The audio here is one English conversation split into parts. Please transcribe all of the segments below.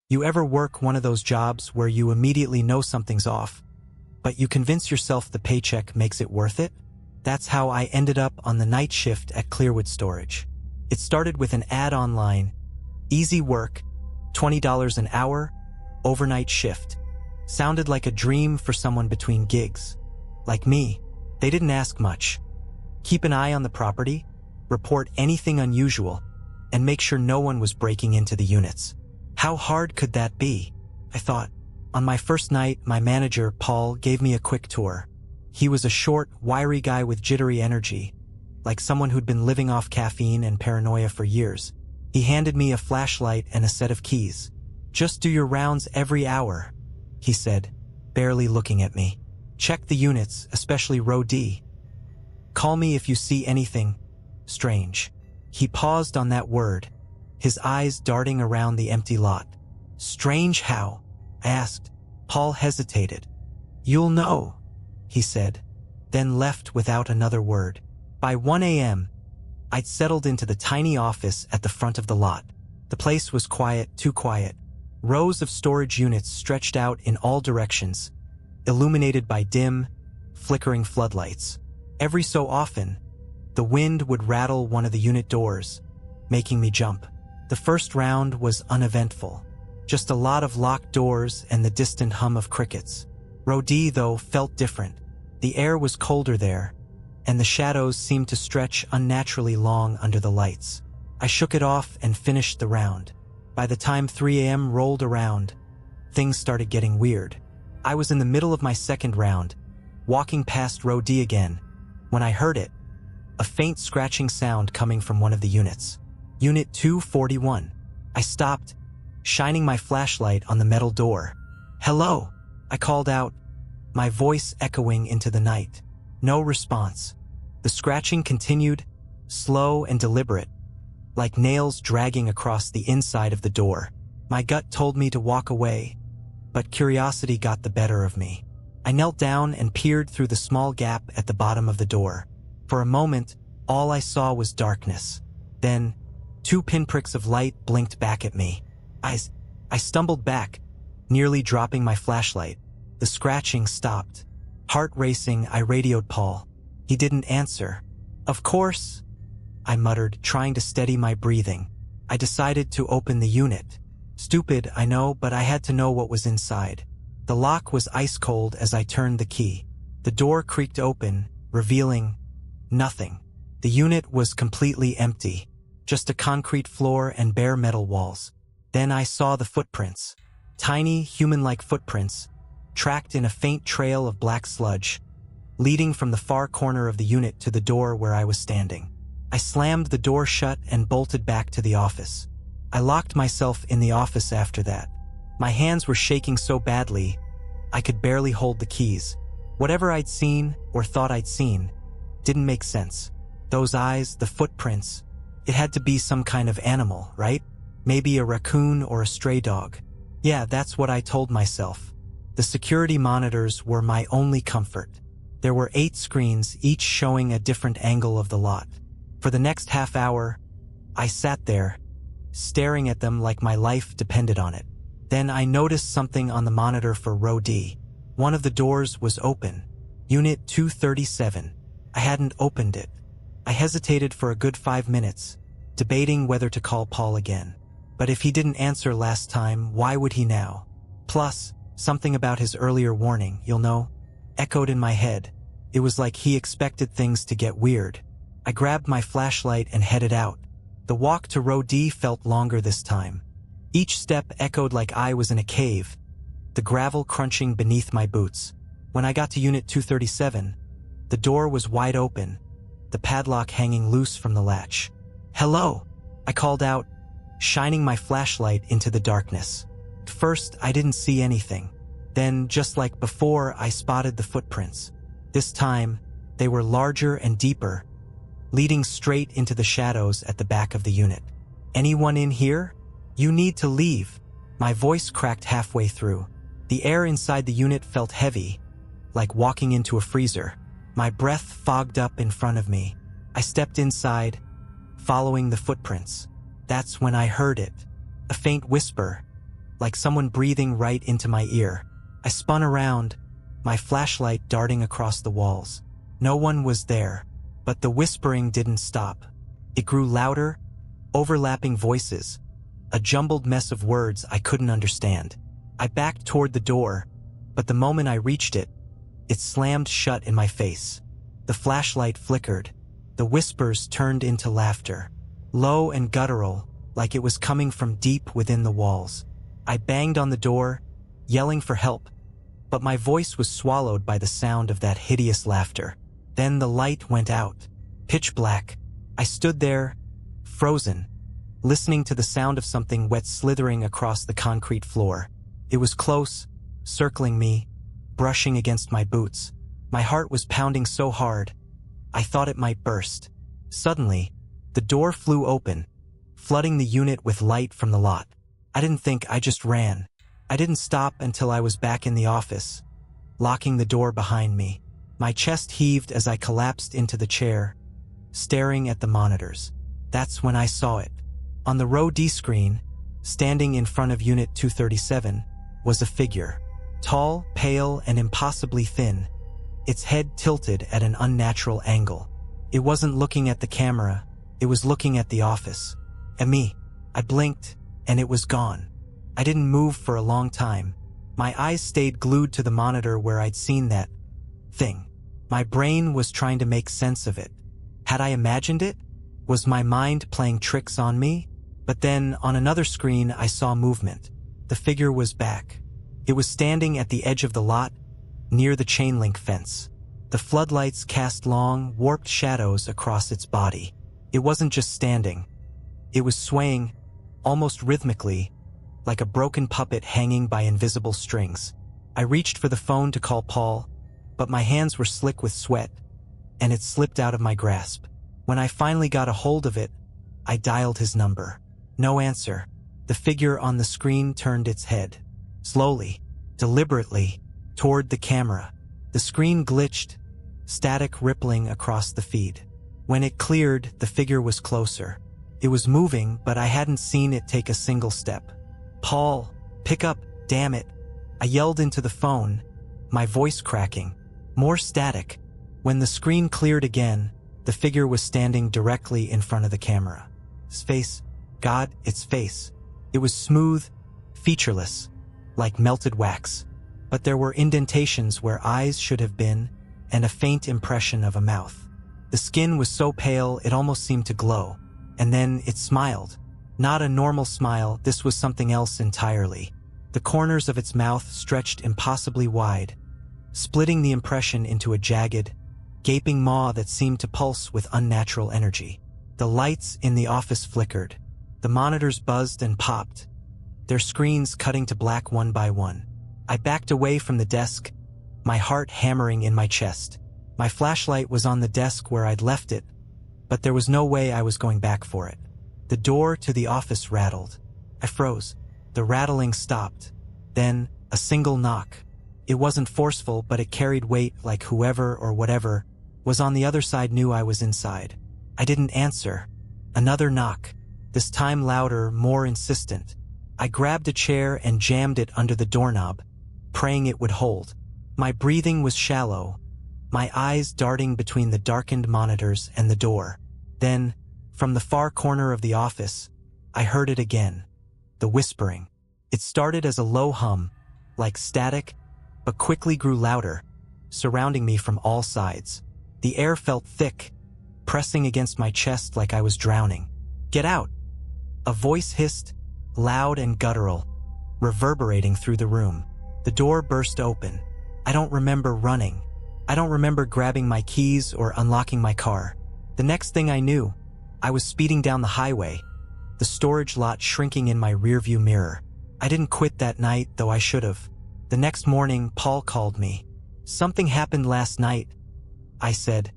You ever work one of those jobs where you immediately know something's off, but you convince yourself the paycheck makes it worth it? That's how I ended up on the night shift at Clearwood Storage. It started with an ad online, easy work, $20 an hour, overnight shift. Sounded like a dream for someone between gigs. Like me, they didn't ask much. Keep an eye on the property, report anything unusual, and make sure no one was breaking into the units. How hard could that be? I thought. On my first night, my manager, Paul, gave me a quick tour. He was a short, wiry guy with jittery energy, like someone who'd been living off caffeine and paranoia for years. He handed me a flashlight and a set of keys. "Just do your rounds every hour," he said, barely looking at me. "Check the units, especially row D. Call me if you see anything strange." He paused on that word, his eyes darting around the empty lot. "Strange how?" I asked. Paul hesitated. "You'll know," he said, then left without another word. By 1 a.m., I'd settled into the tiny office at the front of the lot. The place was quiet, too quiet. Rows of storage units stretched out in all directions, illuminated by dim, flickering floodlights. Every so often, the wind would rattle one of the unit doors, making me jump. The first round was uneventful, just a lot of locked doors and the distant hum of crickets. Row D, though, felt different. The air was colder there, and the shadows seemed to stretch unnaturally long under the lights. I shook it off and finished the round. By the time 3 a.m. rolled around, things started getting weird. I was in the middle of my second round, walking past row D again, when I heard it, a faint scratching sound coming from one of the units. Unit 241. I stopped, shining my flashlight on the metal door. "Hello," I called out, my voice echoing into the night. No response. The scratching continued, slow and deliberate, like nails dragging across the inside of the door. My gut told me to walk away, but curiosity got the better of me. I knelt down and peered through the small gap at the bottom of the door. For a moment, all I saw was darkness. Then, 2 pinpricks of light blinked back at me. I stumbled back, nearly dropping my flashlight. The scratching stopped. Heart racing, I radioed Paul. He didn't answer. "Of course," I muttered, trying to steady my breathing. I decided to open the unit. Stupid, I know, but I had to know what was inside. The lock was ice cold as I turned the key. The door creaked open, revealing nothing. The unit was completely empty, just a concrete floor and bare metal walls. Then I saw the footprints. Tiny, human-like footprints, tracked in a faint trail of black sludge, leading from the far corner of the unit to the door where I was standing. I slammed the door shut and bolted back to the office. I locked myself in the office after that. My hands were shaking so badly, I could barely hold the keys. Whatever I'd seen, or thought I'd seen, didn't make sense. Those eyes, the footprints, it had to be some kind of animal, right? Maybe a raccoon or a stray dog. Yeah, that's what I told myself. The security monitors were my only comfort. There were 8 screens, each showing a different angle of the lot. For the next half hour, I sat there, staring at them like my life depended on it. Then I noticed something on the monitor for row D. One of the doors was open. Unit 237. I hadn't opened it. I hesitated for a good 5 minutes, debating whether to call Paul again. But if he didn't answer last time, why would he now? Plus, something about his earlier warning, you'll know, echoed in my head. It was like he expected things to get weird. I grabbed my flashlight and headed out. The walk to row D felt longer this time. Each step echoed like I was in a cave, the gravel crunching beneath my boots. When I got to Unit 237, the door was wide open, the padlock hanging loose from the latch. "Hello," I called out, shining my flashlight into the darkness. At first, I didn't see anything. Then, just like before, I spotted the footprints. This time, they were larger and deeper, leading straight into the shadows at the back of the unit. "Anyone in here? You need to leave." My voice cracked halfway through. The air inside the unit felt heavy, like walking into a freezer. My breath fogged up in front of me. I stepped inside, following the footprints. That's when I heard it. A faint whisper, like someone breathing right into my ear. I spun around, my flashlight darting across the walls. No one was there, but the whispering didn't stop. It grew louder, overlapping voices, a jumbled mess of words I couldn't understand. I backed toward the door, but the moment I reached it, it slammed shut in my face. The flashlight flickered. The whispers turned into laughter, low and guttural, like it was coming from deep within the walls. I banged on the door, yelling for help, but my voice was swallowed by the sound of that hideous laughter. Then the light went out. Pitch black. I stood there, frozen, listening to the sound of something wet slithering across the concrete floor. It was close, circling me, brushing against my boots. My heart was pounding so hard, I thought it might burst. Suddenly, the door flew open, flooding the unit with light from the lot. I didn't think, I just ran. I didn't stop until I was back in the office, locking the door behind me. My chest heaved as I collapsed into the chair, staring at the monitors. That's when I saw it. On the Row D screen, standing in front of Unit 237, was a figure. Tall, pale, and impossibly thin, its head tilted at an unnatural angle. It wasn't looking at the camera, it was looking at the office. At me. I blinked, and it was gone. I didn't move for a long time. My eyes stayed glued to the monitor where I'd seen that thing. My brain was trying to make sense of it. Had I imagined it? Was my mind playing tricks on me? But then, on another screen, I saw movement. The figure was back. It was standing at the edge of the lot, near the chain link fence. The floodlights cast long, warped shadows across its body. It wasn't just standing. It was swaying, almost rhythmically, like a broken puppet hanging by invisible strings. I reached for the phone to call Paul, but my hands were slick with sweat, and it slipped out of my grasp. When I finally got a hold of it, I dialed his number. No answer. The figure on the screen turned its head, slowly, deliberately, toward the camera. The screen glitched, static rippling across the feed. When it cleared, the figure was closer. It was moving, but I hadn't seen it take a single step. "Paul, pick up, damn it." I yelled into the phone, my voice cracking. More static. When the screen cleared again, the figure was standing directly in front of the camera. Its face, God, its face. It was smooth, featureless, like melted wax. But there were indentations where eyes should have been, and a faint impression of a mouth. The skin was so pale it almost seemed to glow. And then it smiled. Not a normal smile, this was something else entirely. The corners of its mouth stretched impossibly wide, splitting the impression into a jagged, gaping maw that seemed to pulse with unnatural energy. The lights in the office flickered. The monitors buzzed and popped, their screens cutting to black one by one. I backed away from the desk, my heart hammering in my chest. My flashlight was on the desk where I'd left it, but there was no way I was going back for it. The door to the office rattled. I froze. The rattling stopped. Then, a single knock. It wasn't forceful, but it carried weight, like whoever or whatever was on the other side knew I was inside. I didn't answer. Another knock. This time louder, more insistent. I grabbed a chair and jammed it under the doorknob, praying it would hold. My breathing was shallow, my eyes darting between the darkened monitors and the door. Then, from the far corner of the office, I heard it again. The whispering. It started as a low hum, like static, but quickly grew louder, surrounding me from all sides. The air felt thick, pressing against my chest like I was drowning. "Get out!" A voice hissed, loud and guttural, reverberating through the room. The door burst open. I don't remember running. I don't remember grabbing my keys or unlocking my car. The next thing I knew, I was speeding down the highway, the storage lot shrinking in my rearview mirror. I didn't quit that night, though I should have. The next morning, Paul called me. "Something happened last night," I said,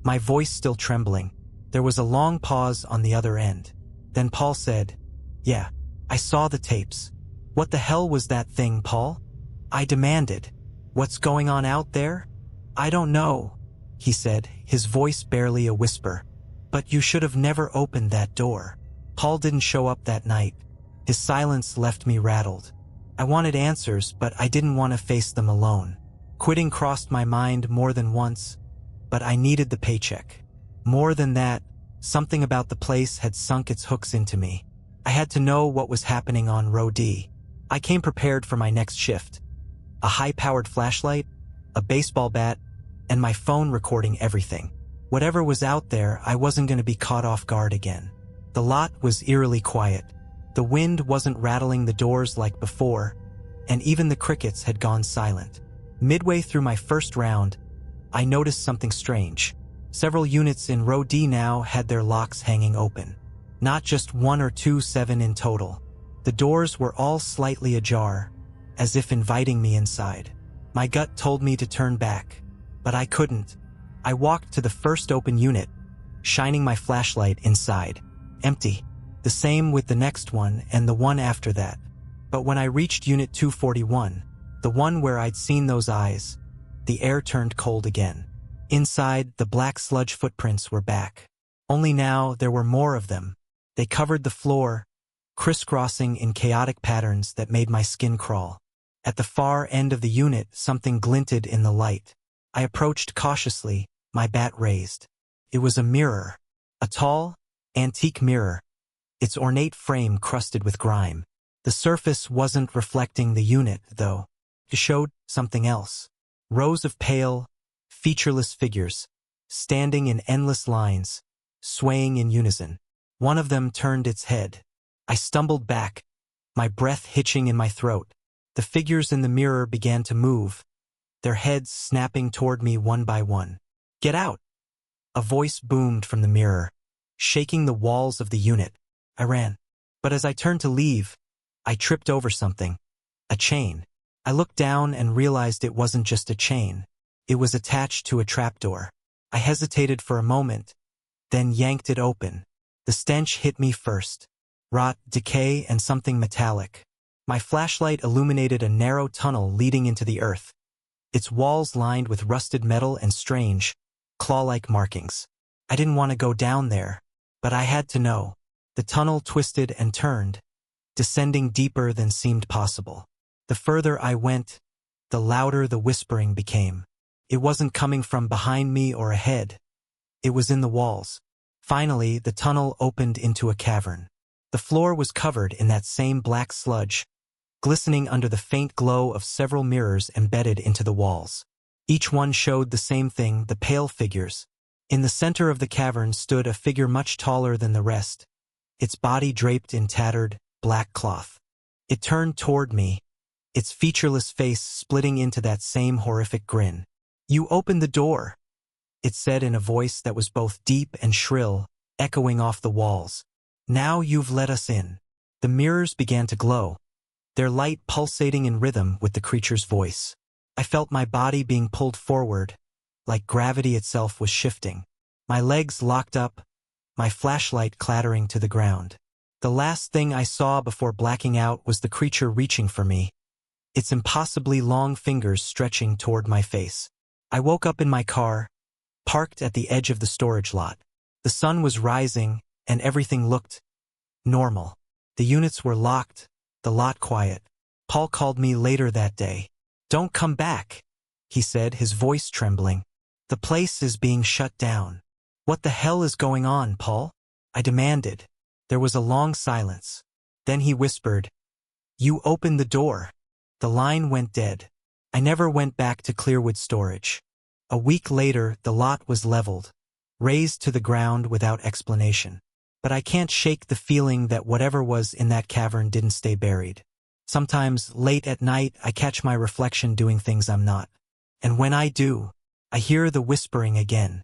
my voice still trembling. There was a long pause on the other end. Then Paul said, "Yeah, I saw the tapes." "What the hell was that thing, Paul?" I demanded. "What's going on out there?" "I don't know," he said, his voice barely a whisper. "But you should have never opened that door." Paul didn't show up that night. His silence left me rattled. I wanted answers, but I didn't want to face them alone. Quitting crossed my mind more than once, but I needed the paycheck. More than that, something about the place had sunk its hooks into me. I had to know what was happening on Row D. I came prepared for my next shift. A high-powered flashlight, a baseball bat, and my phone recording everything. Whatever was out there, I wasn't going to be caught off guard again. The lot was eerily quiet. The wind wasn't rattling the doors like before, and even the crickets had gone silent. Midway through my first round, I noticed something strange. Several units in Row D now had their locks hanging open. Not just 1 or 2, 7 in total. The doors were all slightly ajar, as if inviting me inside. My gut told me to turn back, but I couldn't. I walked to the first open unit, shining my flashlight inside. Empty. The same with the next one and the one after that. But when I reached Unit 241, the one where I'd seen those eyes, the air turned cold again. Inside, the black sludge footprints were back. Only now there were more of them. They covered the floor, crisscrossing in chaotic patterns that made my skin crawl. At the far end of the unit, something glinted in the light. I approached cautiously, my bat raised. It was a mirror. A tall, antique mirror, its ornate frame crusted with grime. The surface wasn't reflecting the unit, though. It showed something else. Rows of pale, featureless figures, standing in endless lines, swaying in unison. One of them turned its head. I stumbled back, my breath hitching in my throat. The figures in the mirror began to move, their heads snapping toward me one by one. "Get out!" A voice boomed from the mirror, shaking the walls of the unit. I ran. But as I turned to leave, I tripped over something. A chain. I looked down and realized it wasn't just a chain. It was attached to a trapdoor. I hesitated for a moment, then yanked it open. The stench hit me first. Rot, decay, and something metallic. My flashlight illuminated a narrow tunnel leading into the earth, its walls lined with rusted metal and strange, claw-like markings. I didn't want to go down there, but I had to know. The tunnel twisted and turned, descending deeper than seemed possible. The further I went, the louder the whispering became. It wasn't coming from behind me or ahead. It was in the walls. Finally, the tunnel opened into a cavern. The floor was covered in that same black sludge, glistening under the faint glow of several mirrors embedded into the walls. Each one showed the same thing, the pale figures. In the center of the cavern stood a figure much taller than the rest, its body draped in tattered, black cloth. It turned toward me, its featureless face splitting into that same horrific grin. "You opened the door," it said in a voice that was both deep and shrill, echoing off the walls. "Now you've let us in." The mirrors began to glow, their light pulsating in rhythm with the creature's voice. I felt my body being pulled forward, like gravity itself was shifting. My legs locked up, my flashlight clattering to the ground. The last thing I saw before blacking out was the creature reaching for me, its impossibly long fingers stretching toward my face. I woke up in my car, parked at the edge of the storage lot. The sun was rising, and everything looked normal. The units were locked, the lot quiet. Paul called me later that day. "Don't come back," he said, his voice trembling. "The place is being shut down." "What the hell is going on, Paul?" I demanded. There was a long silence. Then he whispered, "You opened the door." The line went dead. I never went back to Clearwood Storage. A week later, the lot was leveled, razed to the ground without explanation. But I can't shake the feeling that whatever was in that cavern didn't stay buried. Sometimes, late at night, I catch my reflection doing things I'm not. And when I do, I hear the whispering again.